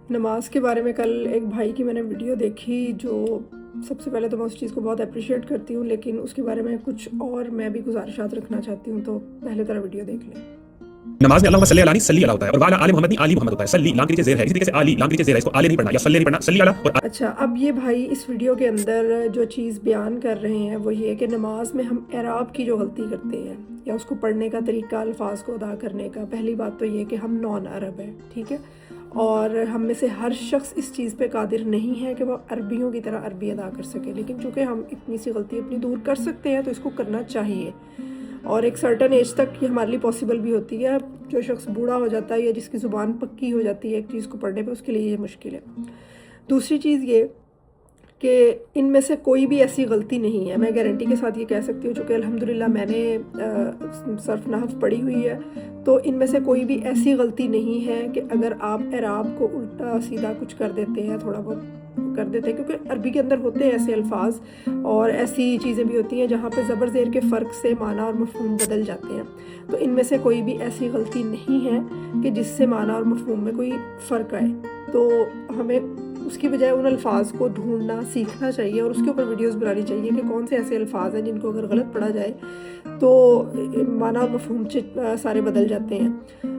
نماز کے بارے میں کل ایک بھائی کی میں نے ویڈیو دیکھی، جو سب سے پہلے تو میں اس چیز کو بہت اپریشیٹ کرتی ہوں، لیکن اس کے بارے میں کچھ اور میں بھی گزارشات رکھنا چاہتی ہوں، تو پہلے طرح ویڈیو دیکھ لیں۔ نماز میں اللہم صلی علی صلی علی ہوتا ہے اور وعلی آل محمد نہیں آلی محمد ہوتا ہے۔ صلی لام کے نیچے زیر ہے، اسی طریقے سے آلی لام کے نیچے زیر ہے، اس کو آلی نہیں پڑھنا یا صلی نہیں پڑھنا، صلی علی اور اچھا، اب یہ بھائی اس ویڈیو کے اندر جو چیز بیان کر رہے ہیں وہ یہ کہ نماز میں ہم اعراب کی جو غلطی کرتے ہیں یا اس کو پڑھنے کا طریقہ، الفاظ کو ادا کرنے کا، پہلی بات تو یہ کہ ہم نان عرب ہیں، ٹھیک ہے، اور ہم میں سے ہر شخص اس چیز پہ قادر نہیں ہے کہ وہ عربیوں کی طرح عربی ادا کر سکے، لیکن چونکہ ہم اتنی سی غلطی اپنی دور کر سکتے ہیں تو اس کو کرنا چاہیے، اور ایک سرٹن ایج تک یہ ہمارے لیے پاسبل بھی ہوتی ہے۔ جو شخص بوڑھا ہو جاتا ہے یا جس کی زبان پکی ہو جاتی ہے ایک چیز کو پڑھنے پہ، اس کے لیے یہ مشکل ہے۔ دوسری چیز یہ کہ ان میں سے کوئی بھی ایسی غلطی نہیں ہے، میں گارنٹی کے ساتھ یہ کہہ سکتی ہوں، چونکہ الحمدللہ میں نے صرف نحو پڑھی ہوئی ہے، تو ان میں سے کوئی بھی ایسی غلطی نہیں ہے کہ اگر آپ اعراب کو الٹا سیدھا کچھ کر دیتے ہیں، تھوڑا بہت کر دیتے ہیں، کیونکہ عربی کے اندر ہوتے ہیں ایسے الفاظ اور ایسی چیزیں بھی ہوتی ہیں جہاں پہ زبر زیر کے فرق سے معنی اور مفہوم بدل جاتے ہیں، تو ان میں سے کوئی بھی ایسی غلطی نہیں ہے کہ جس سے معنی اور مفہوم میں کوئی فرق آئے، تو ہمیں اس کی بجائے ان الفاظ کو ڈھونڈنا سیکھنا چاہیے اور اس کے اوپر ویڈیوز بنانی چاہیے کہ کون سے ایسے الفاظ ہیں جن کو اگر غلط پڑھا جائے تو معنی اور مفہوم سارے بدل جاتے ہیں۔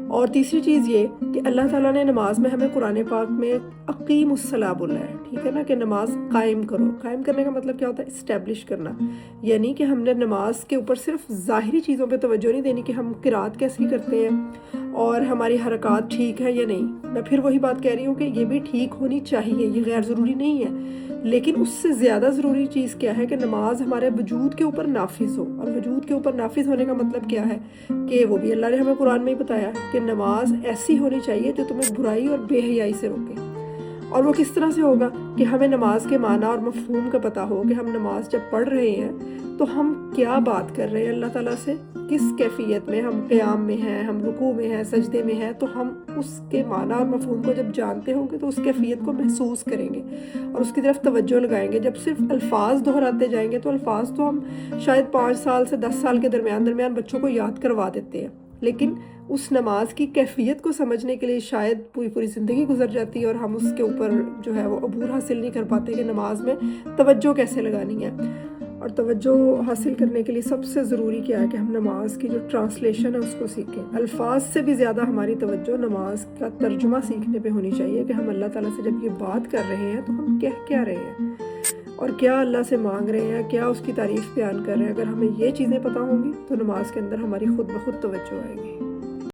اور تیسری چیز یہ کہ اللہ تعالیٰ نے نماز میں ہمیں قرآن پاک میں اقیم الصلاۃ بولا ہے، ٹھیک ہے نا، کہ نماز قائم کرو۔ قائم کرنے کا مطلب کیا ہوتا ہے؟ اسٹیبلش کرنا، یعنی کہ ہم نے نماز کے اوپر صرف ظاہری چیزوں پہ توجہ نہیں دینی کہ ہم قرات کیسی کرتے ہیں اور ہماری حرکات ٹھیک ہے یا نہیں۔ میں پھر وہی بات کہہ رہی ہوں کہ یہ بھی ٹھیک ہونی چاہیے، یہ غیر ضروری نہیں ہے، لیکن اس سے زیادہ ضروری چیز کیا ہے کہ نماز ہمارے وجود کے اوپر نافذ ہو، اور وجود کے اوپر نافذ ہونے کا مطلب کیا ہے کہ وہ بھی اللہ نے ہمیں قرآن میں ہی بتایا کہ نماز ایسی ہونی چاہیے جو تمہیں برائی اور بے حیائی سے روکے۔ اور وہ کس طرح سے ہوگا کہ ہمیں نماز کے معنی اور مفہوم کا پتہ ہو کہ ہم نماز جب پڑھ رہے ہیں تو ہم کیا بات کر رہے ہیں اللہ تعالیٰ سے، کس کیفیت میں، ہم قیام میں ہیں، ہم رکوع میں ہیں، سجدے میں ہیں، تو ہم اس کے معنی اور مفہوم کو جب جانتے ہوں گے تو اس کیفیت کو محسوس کریں گے اور اس کی طرف توجہ لگائیں گے۔ جب صرف الفاظ دہراتے جائیں گے تو الفاظ تو ہم شاید 5 سال سے 10 سال کے درمیان بچوں کو یاد کروا دیتے ہیں، لیکن اس نماز کی کیفیت کو سمجھنے کے لیے شاید پوری زندگی گزر جاتی ہے اور ہم اس کے اوپر جو ہے وہ عبور حاصل نہیں کر پاتے کہ نماز میں توجہ کیسے لگانی ہے۔ اور توجہ حاصل کرنے کے لیے سب سے ضروری کیا ہے کہ ہم نماز کی جو ٹرانسلیشن ہے اس کو سیکھیں۔ الفاظ سے بھی زیادہ ہماری توجہ نماز کا ترجمہ سیکھنے پہ ہونی چاہیے کہ ہم اللہ تعالیٰ سے جب یہ بات کر رہے ہیں تو ہم کہہ کیا رہے ہیں اور کیا اللہ سے مانگ رہے ہیں، کیا اس کی تعریف بیان کر رہے ہیں۔ اگر ہمیں یہ چیزیں پتہ ہوں گی تو نماز کے اندر ہماری خود بخود توجہ آئے گی۔